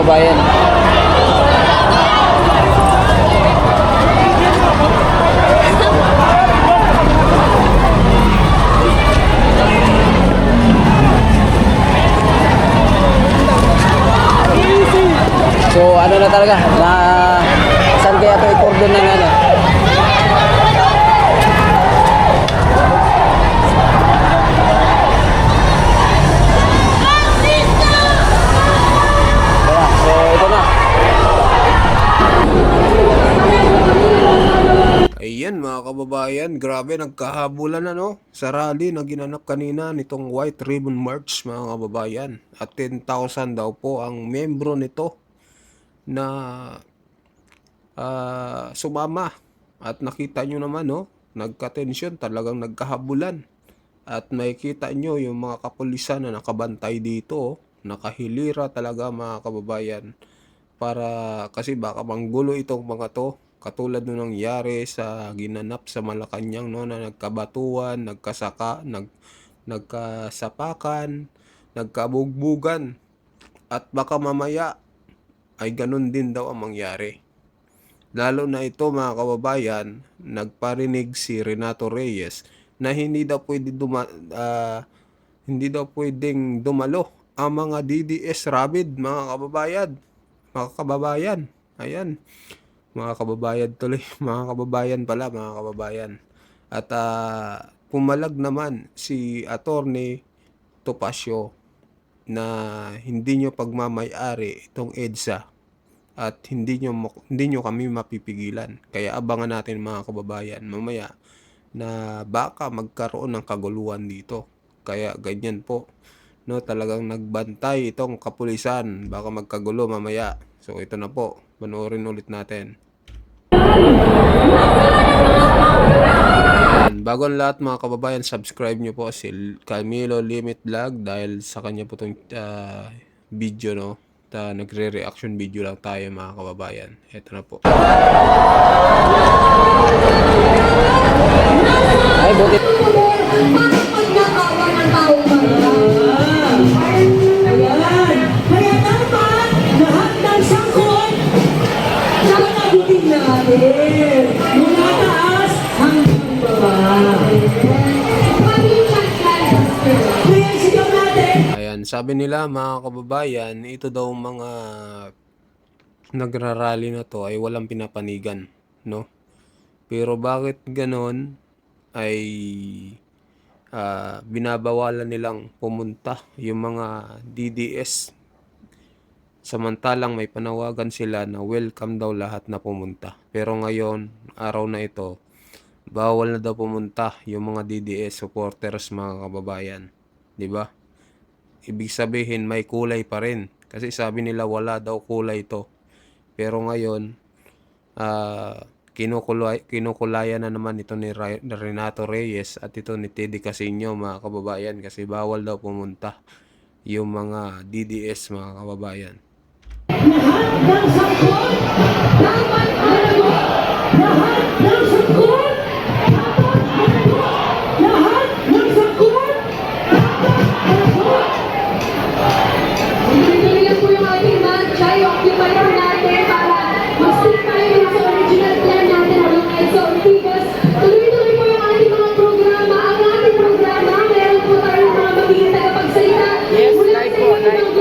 kababayan. So ano na talaga na saan kaya ito i-cordon ng ano. So ito na. Ayan mga kababayan, grabe nagkahabulan na no sa rally na ginanap kanina nitong White Ribbon March mga kababayan. At 10,000 daw po ang membro nito na sumama. At nakita nyo naman no, nagka-tension, talagang nagkahabulan. At makikita nyo yung mga kapulisan na nakabantay dito, nakahilira talaga mga kababayan. Para kasi baka manggulo itong mga to. Katulad nung nangyari sa ginanap sa Malacanang no, na nagkabatuan, nagkasapakan, nagkabugbugan. At baka mamaya ay ganun din daw ang mangyari. Lalo na ito mga kababayan, nagparinig si Renato Reyes na hindi daw pwedeng dumalo ang mga DDS rabid mga kababayan. Mga kababayan, ayan. Mga kababayan tuloy, mga kababayan pala, mga kababayan. At pumalag naman si Attorney Topacio na hindi nyo pagmamay-ari itong EDSA at hindi nyo kami mapipigilan. Kaya abangan natin mga kababayan mamaya na baka magkaroon ng kaguluhan dito. Kaya ganyan po. No, talagang nagbantay itong kapulisan, baka magkagulo mamaya. So ito na po, panoorin ulit natin. Bago ang lahat mga kababayan, subscribe nyo po si Camilo Limit Vlog dahil sa kanya po itong video no. Nagre-reaction video lang tayo mga kababayan. Ito na po. Ay buti. Kaya dapat lahat ng sangkot sasagutin natin mula taas hanggang baba. Kaya sigaw natin. Ayan, sabi nila mga kababayan, ito daw mga nagrarally na to ay walang pinapanigan, no? Pero bakit ganon ay binabawalan nilang pumunta yung mga DDS. Samantalang may panawagan sila na welcome daw lahat na pumunta. Pero ngayon, araw na ito, bawal na daw pumunta yung mga DDS supporters mga kababayan. 'Di ba? Ibig sabihin may kulay pa rin. Kasi sabi nila wala daw kulay ito. Pero ngayon, kinukulayan na naman ito ni Renato Reyes at ito ni Teddy Casino mga kababayan kasi bawal daw pumunta yung mga DDS mga kababayan. Lahat ng sangkot dapat alago. Lahat ng sangkot dapat alago. Lahat ng sangkot dapat alago. Tuloy lang po yung ating matcha, yung occupier natin para mag-stick tayo sa original plan natin habang EDSA Ortigas. Tuloy-tuloy po yung ating mga programa. Ang ating programa, meron po tayong mga magiging tagapagsalita. Yes, like po.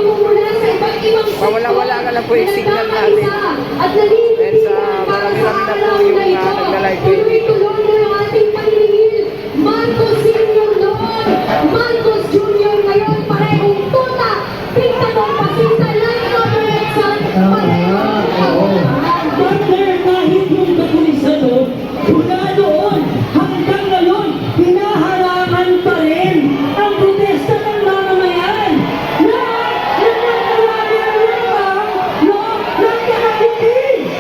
Mula sa iba't ibang sektor. Wala ka lang po yung signal natin. At nalilito Dahil sa marami-rami na po yung nagla-live kayo dito. Tuloy-tuloy mo yung ating paningin. Marcos Sr. noon, Marcos Jr. ngayon, parehong tuta. Pinta mo pasita lang yung Exxon. Partner, kahit yung kapulisan doon, mula noon hanggang ngayon, hinaharangan pa rin ang protesta ng mamamayan. Lahat ng nagkakaroon lang, no, nagkakakitin.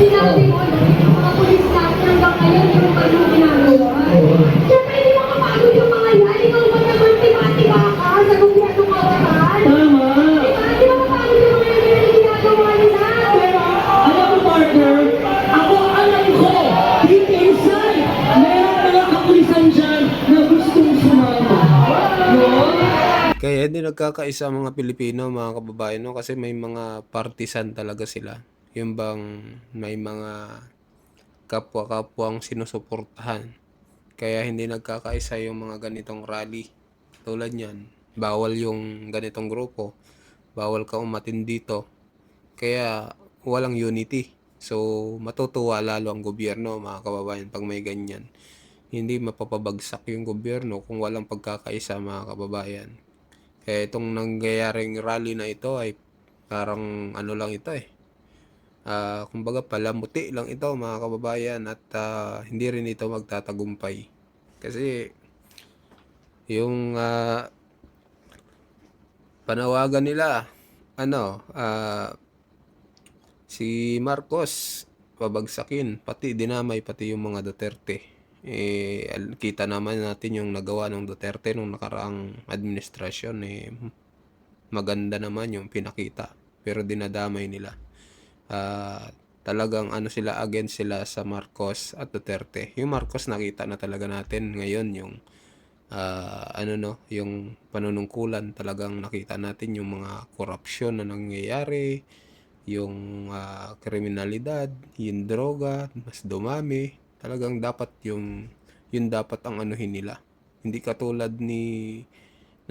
sinabi mo na yung mga pulis natin hanggang ngayon yung pa yung ginagawa. Siyempre, hindi makapagod yung mga yan. Ikaw ba naman tiba-tiba ka sa gobyerno kawalan? Tama. Di ba makapagod yung mga yan yung ginagawa nila? Pero, alam mo partner, ako alam ko, deep inside, meron mga kapulisan dyan na gustong sumama. No? Kaya hindi nagkakaisa ang mga Pilipino, mga kababayan, no? Kasi may mga partisan talaga sila. Yung bang may mga kapwa-kapwang sinusuportahan. Kaya hindi nagkakaisa yung mga ganitong rally. Tulad yan, bawal yung ganitong grupo. Bawal ka umatin dito. Kaya walang unity. So matutuwa lalo ang gobyerno, mga kababayan, pag may ganyan. Hindi mapapabagsak yung gobyerno kung walang pagkakaisa, mga kababayan. Kaya itong nangyayaring rally na ito ay parang ano lang ito eh. Kumbaga palamuti lang ito, mga kababayan, at hindi rin ito magtatagumpay. Kasi yung panawagan nila, si Marcos pabagsakin, pati dinamay pati yung mga Duterte. Kita naman natin yung nagawa ng Duterte nung nakaraang administrasyon, maganda naman yung pinakita, pero dinadamay nila. Talagang sila, against sila sa Marcos at Duterte. Yung Marcos nakita na talaga natin ngayon yung yung panunungkulan, talagang nakita natin yung mga korupsyon na nangyayari, yung kriminalidad, yung droga, mas dumami. Talagang dapat yun dapat ang anuhin nila. Hindi katulad ng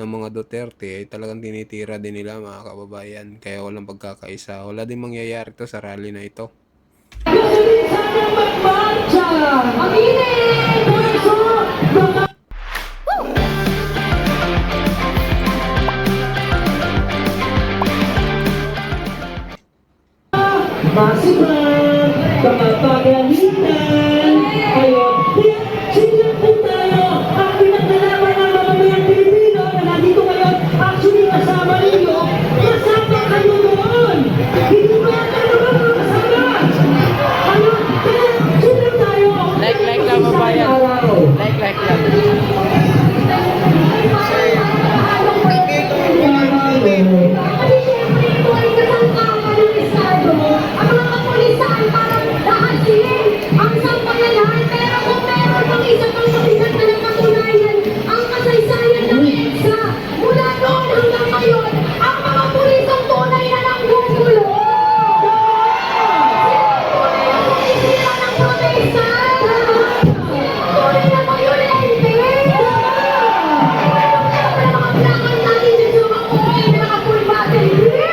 mga Duterte ay talagang tinitira din nila, mga kababayan. Kaya walang pagkakaisa. Wala din mangyayari to sa rally na ito. Gusto din sana magmarcha! Ang init! Kaso, baka masipan, baka pagalitan. Ayun. Kaya, silang po tayo ang pinagdalaman ng mamamayang Pilipino na nandito ngayon. Actually, kasama ninyo. Kasama kayo doon. Hindi ba tayo mga kasama? Ayun. Kaya, silang tayo. Like lang, kababayan. Like lang. Kasi syempre ito ay kasangkapan ng Estado. Ang mga kapulisan parang lahat silin ang sampayanan. Pero kung meron pang isa pang kapitan na napatunayan ang kasaysayan ng EDSA, mula noon hanggang ngayon, ang mga pulisang tunay na nanggugulo. Silang tunay na tumitira ng protesta. Silang tunay na mayulente.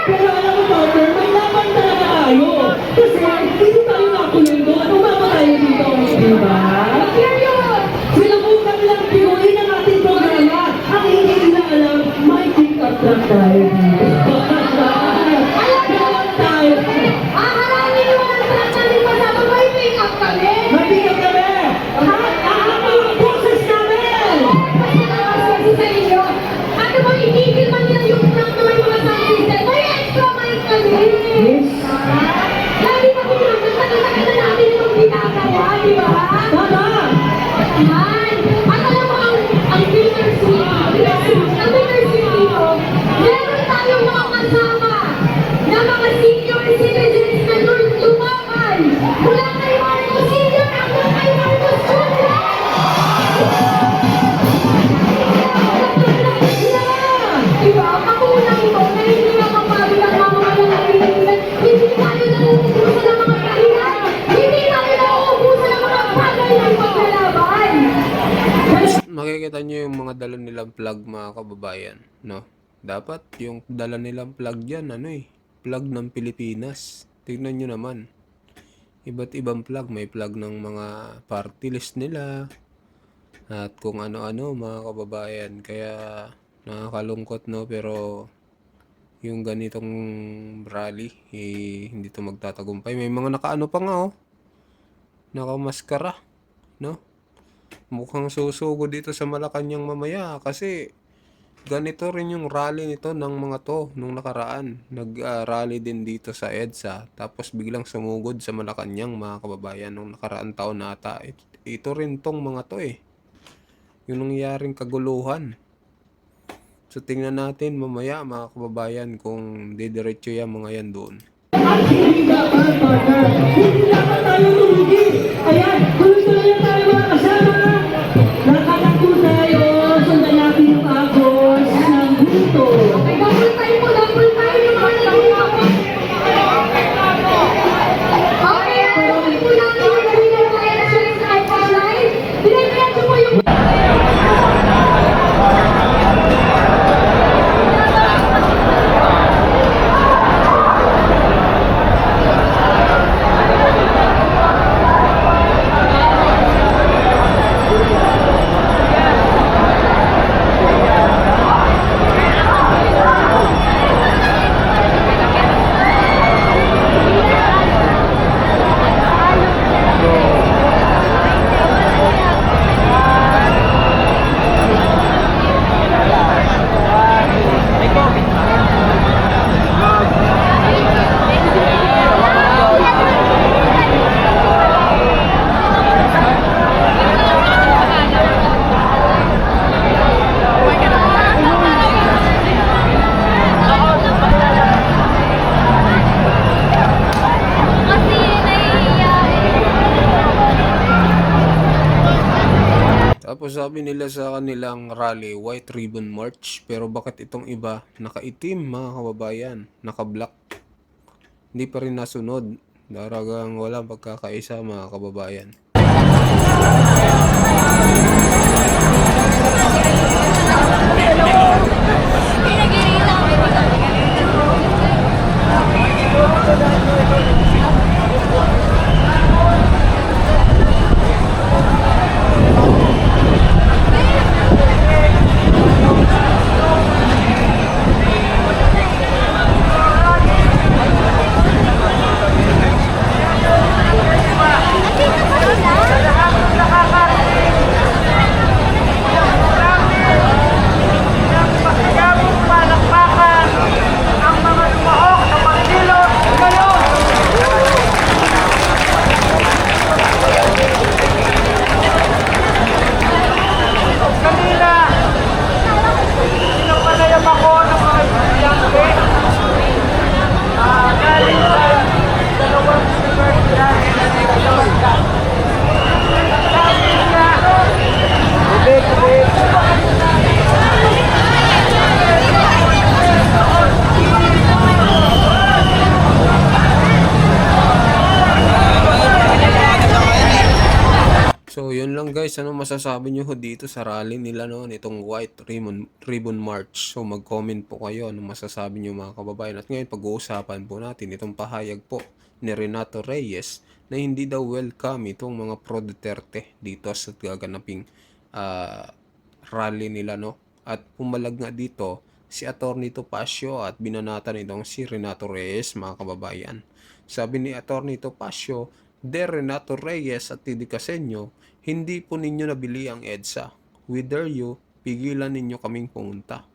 Pero alam mo, partner, may laban talaga tayo. Kasi hindi tayo nakulong doon. Ano ba tayo dito? Diba? Sinubukan lang pinuhin ang ating programa. Ang hindi nila alam, may pick-up lang tayo dito. Gawin tayo. May pick-up kami! Ang mga boses namin! Yes. Tama! Yan! At alam mo, ang bittersweet dito, meron tayong mga kasama na mga senior citizens na lumaban mula kay Marcos Sr. hanggang kay Marcos Jr. Diba? Pakulang ito na hindi nakapagod ang mga Pilipinas. Hindi tayo nauubusan ng mga kailan. Hindi tayo nauubusan ng mga bagay ng paglalaban. Makikita nyo yung mga dala nilang flag, mga kababayan, no? Dapat yung dala nilang flag dyan, flag ng Pilipinas. Tignan nyo naman. Iba't ibang flag. May flag ng mga party list nila. At kung ano-ano, mga kababayan. Kaya nakakalungkot, no? Pero yung ganitong rally, hindi to magtatagumpay. May mga nakaano pa nga, nakamaskara, no? Mukhang susugo dito sa Malacanang mamaya kasi ganito rin yung rally nito ng mga to nung nakaraan. Nag-rally din dito sa EDSA. Tapos biglang sumugod sa Malacanang mga kababayan nung nakaraan taon na ata. Ito rin tong mga to eh. Yung nangyaring kaguluhan. So tingnan natin mamaya mga kababayan kung didiretso yan mga yan doon. At hindi dapat, partner. Hindi dapat tayo tumigil. Ayan, tuloy-tuloy na tayo mga kasama. Nakatakbo tayo. Sundan natin yung agos ng gusto. Okay, double time po, double time yung mga nandito. Okay, tuloy po natin yung kanina po exercise na outline. Dinagyan po yung Tapos sabi nila sa kanilang rally, White Ribbon March. Pero bakit itong iba, nakaitim mga kababayan, naka-black. Hindi pa rin nasunod. Daragang walang pagkakaisa mga kababayan. So, yun lang guys. Ano masasabi nyo dito sa rally nila noon, itong White Ribbon March. So, mag-comment po kayo. Ano masasabi nyo mga kababayan. At ngayon, pag-uusapan po natin itong pahayag po ni Renato Reyes na hindi daw welcome itong mga pro-Duterte dito sa gaganaping rally nila, no? At pumalag nga dito si Atty. Topacio at binanatan itong si Renato Reyes mga kababayan. Sabi ni Atty. Topacio, De Renato Reyes at Tidy Casenyo, hindi po ninyo nabili ang EDSA. We dare you, pigilan ninyo kaming pumunta.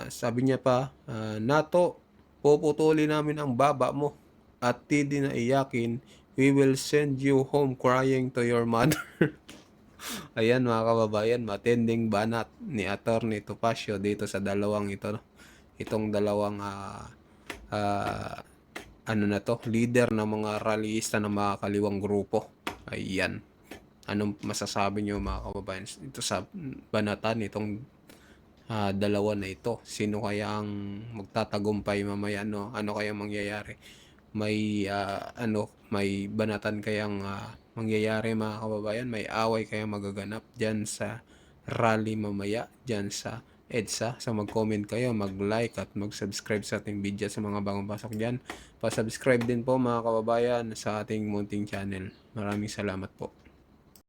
Sabi niya pa, Nato, puputuli namin ang baba mo at Tidy na iyakin, we will send you home crying to your mother. Ayan mga kababayan, matinding banat ni Atty. Topacio dito sa dalawang ito. Itong dalawang leader ng mga rallyista ng mga kaliwang grupo. Ayan. Anong masasabi nyo mga kababayan ito sa banatan itong dalawa na ito? Sino kaya ang magtatagumpay mamaya, no? Ano kaya mangyayari? May may banatan kayang mangyayari mga kababayan? May away kaya magaganap diyan sa rally mamaya diyan sa EDSA? So mag-comment kayo, mag-like at mag-subscribe sa ating video sa mga bagong pasok diyan. Pa-subscribe din po mga kababayan sa ating munting channel. Maraming salamat po.